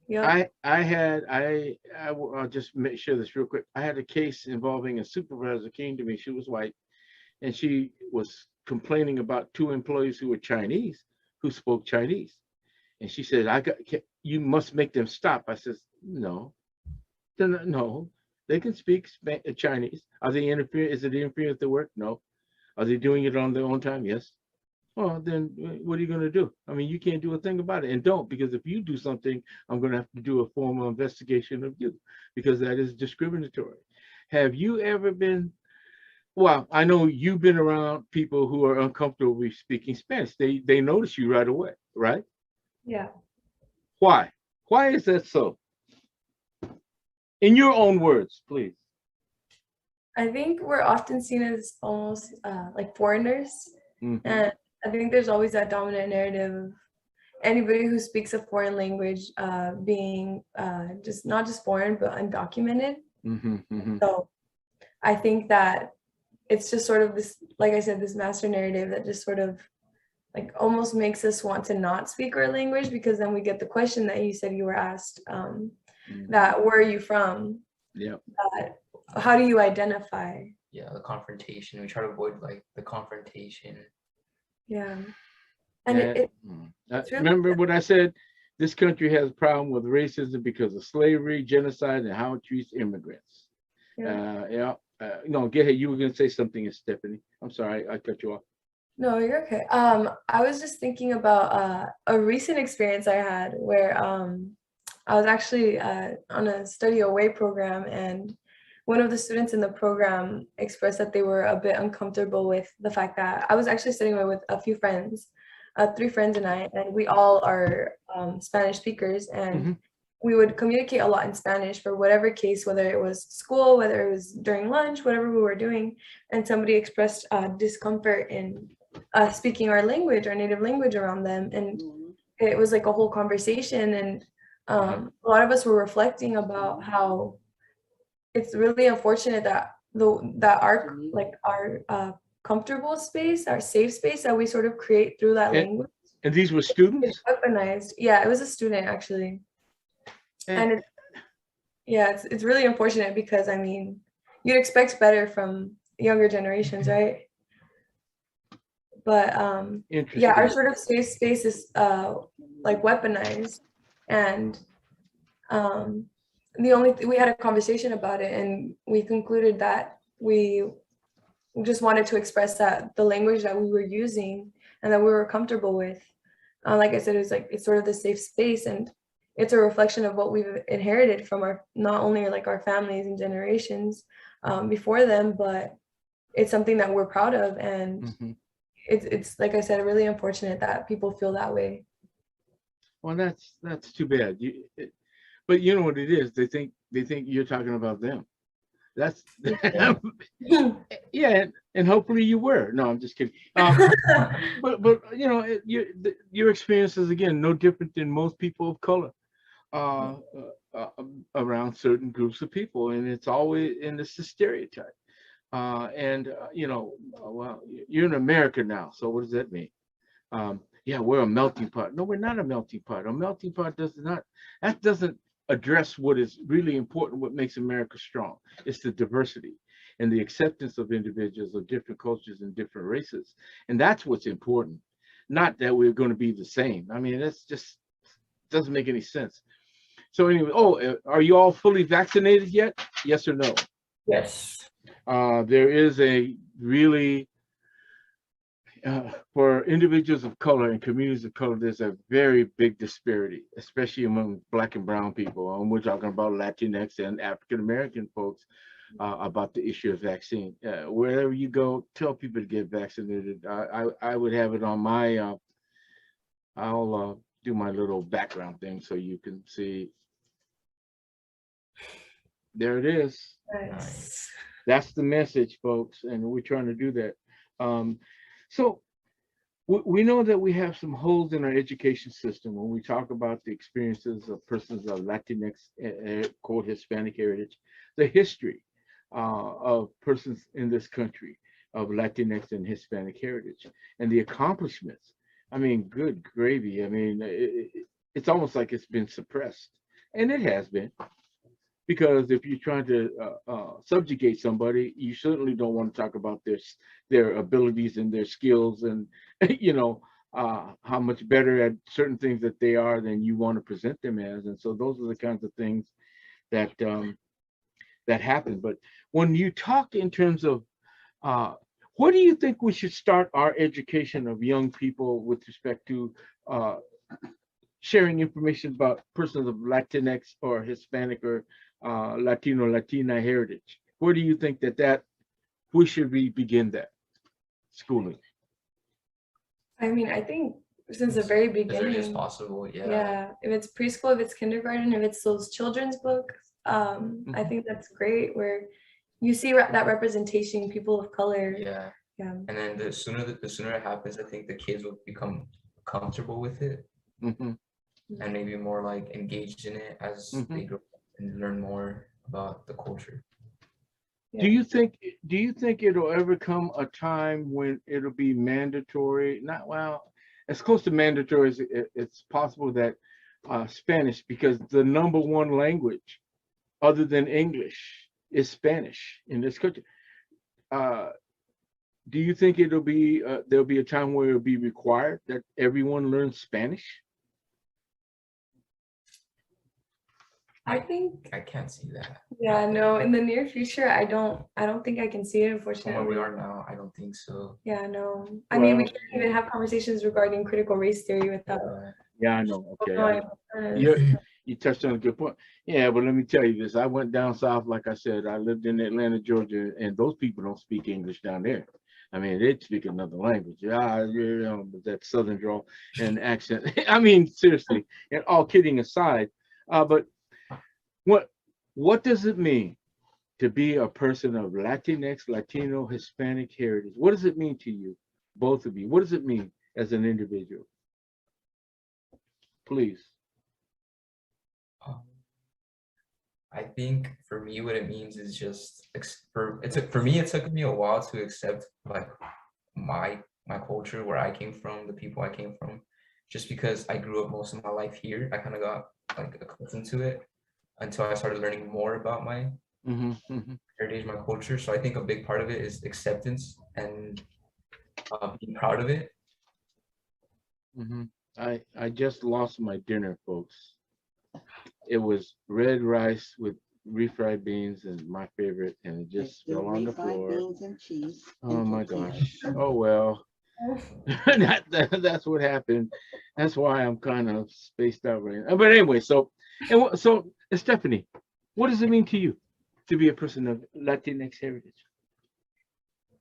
[SPEAKER 2] Yep.
[SPEAKER 1] I'll just share this real quick. I had a case involving a supervisor came to me. She was white, and she was complaining about two employees who were Chinese, who spoke Chinese. And she said, you must make them stop. I says, no, no, they can speak Chinese. Are they interfering? Is it interfering with their work? No. Are they doing it on their own time? Yes. Well, then what are you going to do? I mean, you can't do a thing about it. And don't, because if you do something, I'm going to have to do a formal investigation of you because that is discriminatory. Have you ever been, well, I know you've been around people who are uncomfortable with speaking Spanish. They notice you right away, right?
[SPEAKER 2] Yeah.
[SPEAKER 1] Why? Why is that so? In your own words, please.
[SPEAKER 2] I think we're often seen as almost like foreigners.
[SPEAKER 1] Mhm.
[SPEAKER 2] And I think there's always that dominant narrative of anybody who speaks a foreign language being just not just foreign, but undocumented.
[SPEAKER 1] Mhm. Mhm.
[SPEAKER 2] So I think that it's just sort of this, like I said, this master narrative that just sort of like almost makes us want to not speak our language because then we get the question that you said you were asked that where are you from?
[SPEAKER 1] Yeah.
[SPEAKER 2] How do you identify?
[SPEAKER 3] Yeah, the confrontation. We try to avoid like the confrontation.
[SPEAKER 2] Yeah. And it's really,
[SPEAKER 1] Remember what I said? This country has a problem with racism because of slavery, genocide, and how it treats immigrants.
[SPEAKER 2] yeah.
[SPEAKER 1] No, get ahead. You were going to say something, Stephanie. I'm sorry, I cut you off.
[SPEAKER 2] No, you're okay. I was just thinking about a recent experience I had where I was actually on a study away program, and one of the students in the program expressed that they were a bit uncomfortable with the fact that I was actually studying away with a few friends, 3 friends and I, and we all are Spanish speakers, and
[SPEAKER 1] Mm-hmm.
[SPEAKER 2] we would communicate a lot in Spanish for whatever case, whether it was school, whether it was during lunch, whatever we were doing, and somebody expressed discomfort in speaking our language, our native language around them, and it was like a whole conversation, and a lot of us were reflecting about how it's really unfortunate that that our comfortable space, our safe space that we sort of create through that language.
[SPEAKER 1] And these were students?
[SPEAKER 2] It's weaponized. Yeah, it was a student actually. And it's really unfortunate because I mean, you'd expect better from younger generations, right? But yeah, our sort of safe space is like weaponized, and we had a conversation about it, and we concluded that we just wanted to express that the language that we were using and that we were comfortable with, like I said, it's sort of the safe space, and it's a reflection of what we've inherited from our, not only like our families and generations before them, but it's something that we're proud of. And it's like I said, really unfortunate that people feel that way.
[SPEAKER 1] Well, that's too bad. But you know what it is? They think you're talking about them. That's yeah, and hopefully you were. No, I'm just kidding. But you know, your experience is again no different than most people of color around certain groups of people, and it's a stereotype. You know, well, you're in America now, so what does that mean? Yeah, we're a melting pot. No, we're not a melting pot. A melting pot doesn't address what is really important, what makes America strong. It's the diversity and the acceptance of individuals of different cultures and different races. And that's what's important, not that we're going to be the same. I mean, that's just doesn't make any sense. So anyway, are you all fully vaccinated yet? Yes or no?
[SPEAKER 3] Yes.
[SPEAKER 1] There is a really, for individuals of color and communities of color, there's a very big disparity, especially among Black and brown people. And we're talking about Latinx and African-American folks about the issue of vaccine. Wherever you go, tell people to get vaccinated. I would have it on my, I'll do my little background thing so you can see. There it is.
[SPEAKER 2] Nice.
[SPEAKER 1] That's the message, folks, and we're trying to do that. So we know that we have some holes in our education system when we talk about the experiences of persons of Latinx, quote, Hispanic heritage, the history of persons in this country of Latinx and Hispanic heritage, and the accomplishments. I mean, good gravy. I mean, it's almost like it's been suppressed, and it has been. Because if you're trying to subjugate somebody, you certainly don't want to talk about their abilities and their skills and, you know, how much better at certain things that they are than you want to present them as. And so those are the kinds of things that that happen. But when you talk in terms of where do you think we should start our education of young people with respect to sharing information about persons of Latinx or Hispanic or Latino, Latina heritage? Where do you think that we should begin that schooling?
[SPEAKER 2] I mean, I think since the very beginning,
[SPEAKER 3] as early as possible.
[SPEAKER 2] Yeah, if it's preschool, if it's kindergarten, if it's those children's books, I think that's great. Where you see that representation, people of color.
[SPEAKER 3] Yeah. And then the sooner it happens, I think the kids will become comfortable with it, and maybe more like engaged in it as they grow and learn more about the culture.
[SPEAKER 1] Do you think it'll ever come a time when it'll be mandatory? Not well, as close to mandatory as it's possible that Spanish, because the number one language other than English is Spanish in this country. Do you think there'll be a time where it'll be required that everyone learns Spanish?
[SPEAKER 2] I think
[SPEAKER 3] I can't see that.
[SPEAKER 2] Yeah, no, in the near future, I don't think I can see it, unfortunately.
[SPEAKER 3] From where we are now, I don't think so.
[SPEAKER 2] Yeah, no. I mean, we can't even have conversations regarding critical race theory without.
[SPEAKER 1] Yeah, I know. Okay. You touched on a good point. Yeah, but let me tell you this. I went down south, like I said, I lived in Atlanta, Georgia, and those people don't speak English down there. I mean, they speak another language. Yeah, you know, that Southern drawl and accent. I mean, seriously, and all kidding aside, but what does it mean to be a person of Latinx, Latino, Hispanic heritage? What does it mean to you, both of you? What does it mean as an individual? Please.
[SPEAKER 3] I think for me, what it means is just for me, it took me a while to accept like my culture, where I came from, the people I came from, just because I grew up most of my life here. I kind of got like accustomed to it until I started learning more about my
[SPEAKER 1] Mm-hmm, mm-hmm,
[SPEAKER 3] heritage, my culture. So I think a big part of it is acceptance and being proud of it.
[SPEAKER 1] mm-hmm. I just lost my dinner, folks. It was red rice with refried beans and my favorite, and it just fell on the floor.
[SPEAKER 4] Beans and cheese.
[SPEAKER 1] Oh my gosh. Oh well. That's what happened. That's why I'm kind of spaced out right now. But anyway, so Stephanie, what does it mean to you to be a person of Latinx heritage?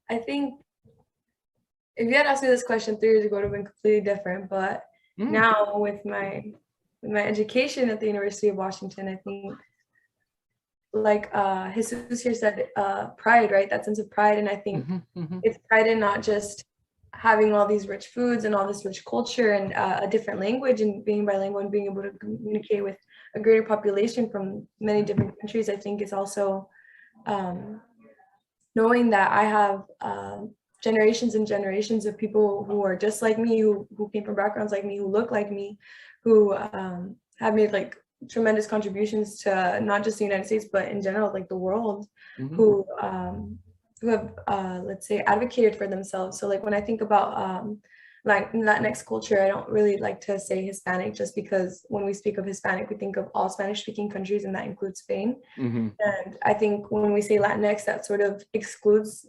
[SPEAKER 2] I think if you had asked me this question 3 years ago, it would have been completely different. But now with my education at the University of Washington, I think like Jesus here said, pride, right? That sense of pride. And I think it's pride in not just having all these rich foods and all this rich culture and a different language and being bilingual and being able to communicate with a greater population from many different countries. I think is also knowing that I have generations and generations of people who are just like me, who came from backgrounds like me, who look like me, who have made like tremendous contributions to not just the United States, but in general, like the world, who have, let's say, advocated for themselves. So like when I think about like Latinx culture, I don't really like to say Hispanic just because when we speak of Hispanic, we think of all Spanish speaking countries and that includes Spain. And I think when we say Latinx, that sort of excludes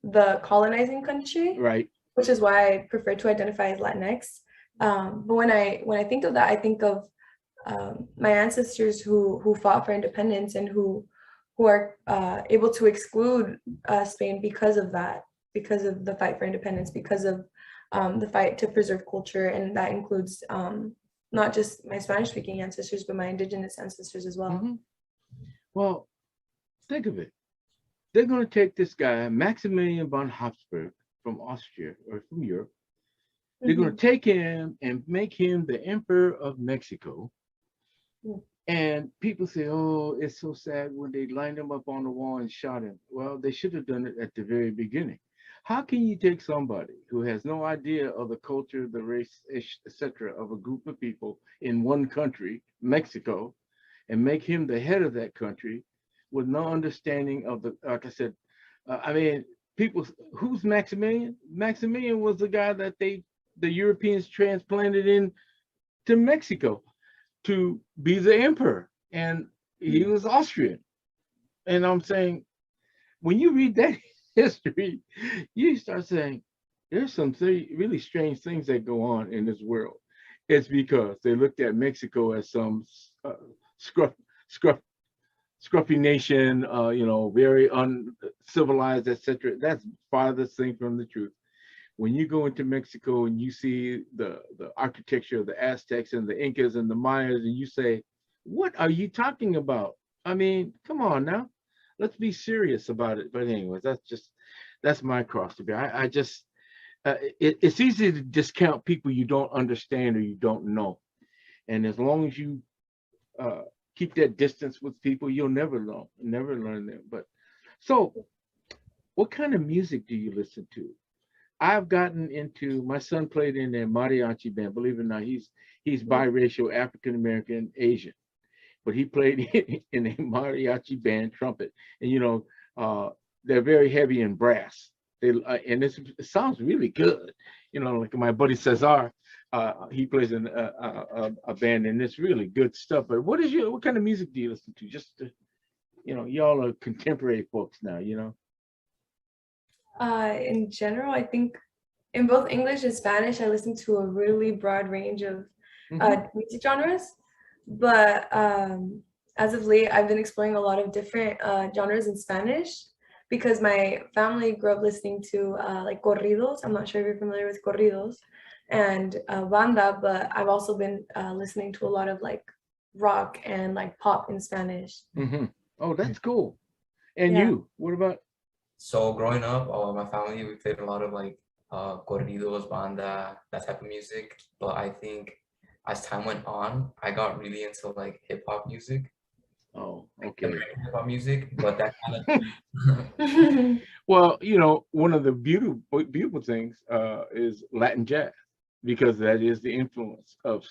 [SPEAKER 2] the colonizing country,
[SPEAKER 1] Right.
[SPEAKER 2] which is why I prefer to identify as Latinx. But when I think of that, I think of my ancestors who fought for independence and who are able to exclude Spain because of that, because of the fight for independence, because of the fight to preserve culture. And that includes not just my Spanish-speaking ancestors, but my indigenous ancestors as well.
[SPEAKER 1] Well, think of it. They're going to take this guy, Maximilian von Habsburg, from Austria or from Europe. They're going to take him and make him the Emperor of Mexico. And people say, oh, it's so sad when they lined him up on the wall and shot him. Well, they should have done it at the very beginning. How can you take somebody who has no idea of the culture, the race, etc., of a group of people in one country, Mexico, and make him the head of that country with no understanding of the, like I said, I mean, people, who's Maximilian? Maximilian was the guy that the Europeans transplanted in to Mexico to be the emperor, and he was Austrian. And I'm saying, when you read that history, you start saying, there's some really strange things that go on in this world. It's because they looked at Mexico as some scruffy nation, very uncivilized, etc. That's farthest thing from the truth. When you go into Mexico and you see the architecture of the Aztecs and the Incas and the Mayas, and you say, what are you talking about? I mean, come on now, let's be serious about it. But anyways, that's my cross to bear. I just, it's easy to discount people you don't understand or you don't know. And as long as you keep that distance with people, you'll never learn them. But so what kind of music do you listen to? I've gotten into, my son played in a mariachi band. Believe it or not, he's biracial, African American, Asian, but he played in a mariachi band, trumpet, and they're very heavy in brass. And it sounds really good. Like my buddy Cesar, he plays in a band, and it's really good stuff. But what kind of music do you listen to? Just to, y'all are contemporary folks now,
[SPEAKER 2] In general, I think in both English and Spanish, I listen to a really broad range of music genres. But as of late, I've been exploring a lot of different genres in Spanish because my family grew up listening to like corridos. I'm not sure if you're familiar with corridos and banda, but I've also been listening to a lot of like rock and like pop in Spanish.
[SPEAKER 1] Oh, that's cool. And you, what about?
[SPEAKER 3] So growing up, my family, we played a lot of like corridos, banda, that type of music. But I think as time went on, I got really into like hip hop music.
[SPEAKER 1] Oh,
[SPEAKER 3] like
[SPEAKER 1] okay.
[SPEAKER 3] American hip hop music, but that kind of
[SPEAKER 1] Well, one of the beautiful things is Latin jazz, because that is the influence of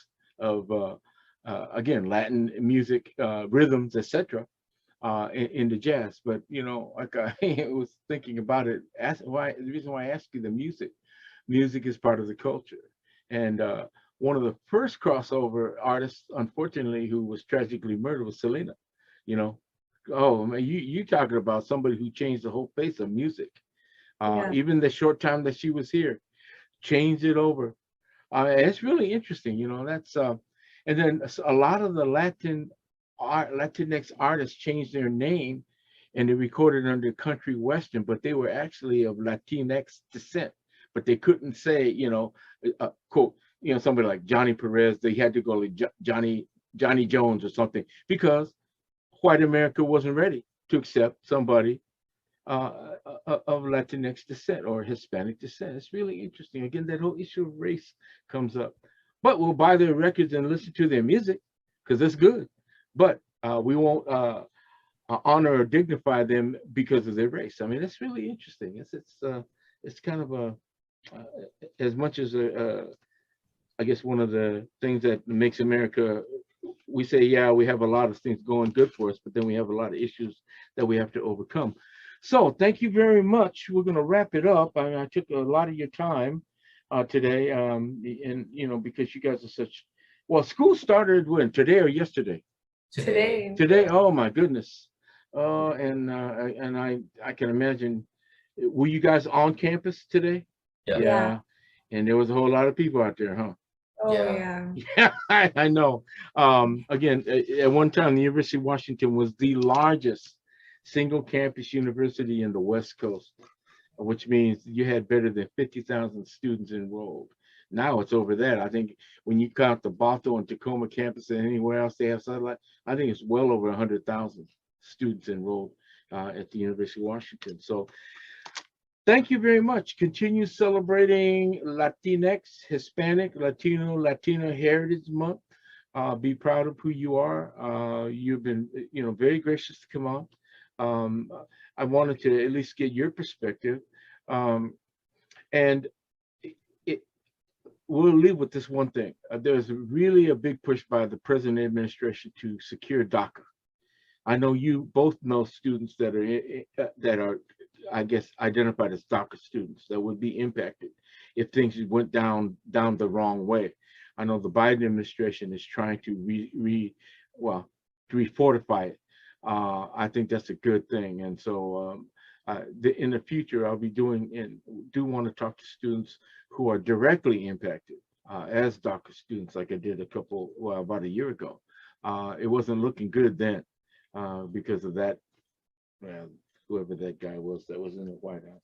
[SPEAKER 1] again, Latin music, rhythms, etc. In the jazz. But like I was thinking about it. The reason why I asked you the music is part of the culture, and one of the first crossover artists, unfortunately, who was tragically murdered was Selena. You know, oh man, you talking about somebody who changed the whole face of music.
[SPEAKER 2] Yeah.
[SPEAKER 1] Even the short time that she was here, changed it over. It's really interesting. That's and then a lot of the Latinx artists changed their name, and they recorded under country western, but they were actually of Latinx descent. But they couldn't say, quote, somebody like Johnny Perez. They had to go like Johnny Jones or something, because white America wasn't ready to accept somebody of Latinx descent or Hispanic descent. It's really interesting. Again, that whole issue of race comes up. But we'll buy their records and listen to their music because it's good. But we won't honor or dignify them because of their race. I mean, it's really interesting. It's kind of as much as I guess one of the things that makes America. We say, yeah, we have a lot of things going good for us, but then we have a lot of issues that we have to overcome. So thank you very much. We're going to wrap it up. I took a lot of your time today, and because you guys are such. Well, school started when? Today or yesterday?
[SPEAKER 2] Today.
[SPEAKER 1] Today. Oh my goodness. And I can imagine. Were you guys on campus today?
[SPEAKER 3] Yeah.
[SPEAKER 2] Yeah.
[SPEAKER 1] And there was a whole lot of people out there, huh?
[SPEAKER 2] Oh
[SPEAKER 3] Yeah.
[SPEAKER 2] yeah.
[SPEAKER 1] Yeah, I know. Again, at one time, the University of Washington was the largest single campus university in the West Coast, which means you had better than 50,000 students enrolled. Now it's over that. I think when you count the Bothell and Tacoma campus and anywhere else they have satellite, I think it's well over 100,000 students enrolled at the University of Washington. So thank you very much. Continue celebrating Latinx, Hispanic, Latino Heritage Month. Be proud of who you are. You've been, very gracious to come on. I wanted to at least get your perspective. And we'll leave with this one thing. There's really a big push by the present administration to secure DACA. I know you both know students that are, I guess, identified as DACA students that would be impacted if things went down the wrong way. I know the Biden administration is trying to refortify it. I think that's a good thing, and so in the future, I'll be doing and do want to talk to students who are directly impacted as DACA students, like I did about a year ago. It wasn't looking good then because of that. Whoever that guy was that was in the White House.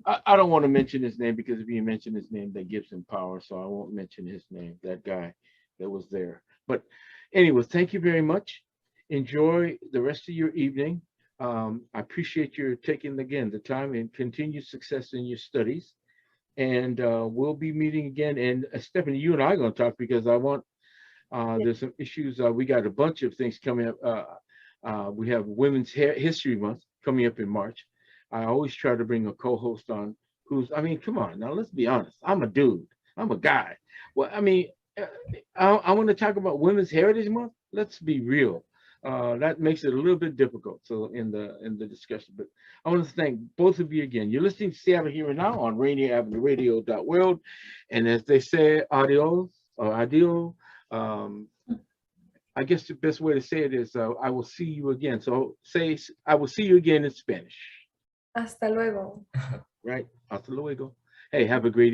[SPEAKER 1] I don't want to mention his name because if you mention his name, that gives him power. So I won't mention his name, that guy that was there. But anyways, thank you very much. Enjoy the rest of your evening. I appreciate your taking, again, the time, and continued success in your studies. And we'll be meeting again. And Stephanie, you and I are going to talk because I want, there's some issues. We got a bunch of things coming up. We have Women's History Month coming up in March. I always try to bring a co-host on come on, now let's be honest. I'm a dude. I'm a guy. Well, I want to talk about Women's Heritage Month. Let's be real. That makes it a little bit difficult. So in the discussion, but I want to thank both of you again. You're listening to Seattle Here and Now on Rainier Avenue Radio World, and as they say, adios or adio. I guess the best way to say it is I will see you again. So say I will see you again in Spanish.
[SPEAKER 2] Hasta luego.
[SPEAKER 1] Right? Hasta luego. Hey, have a great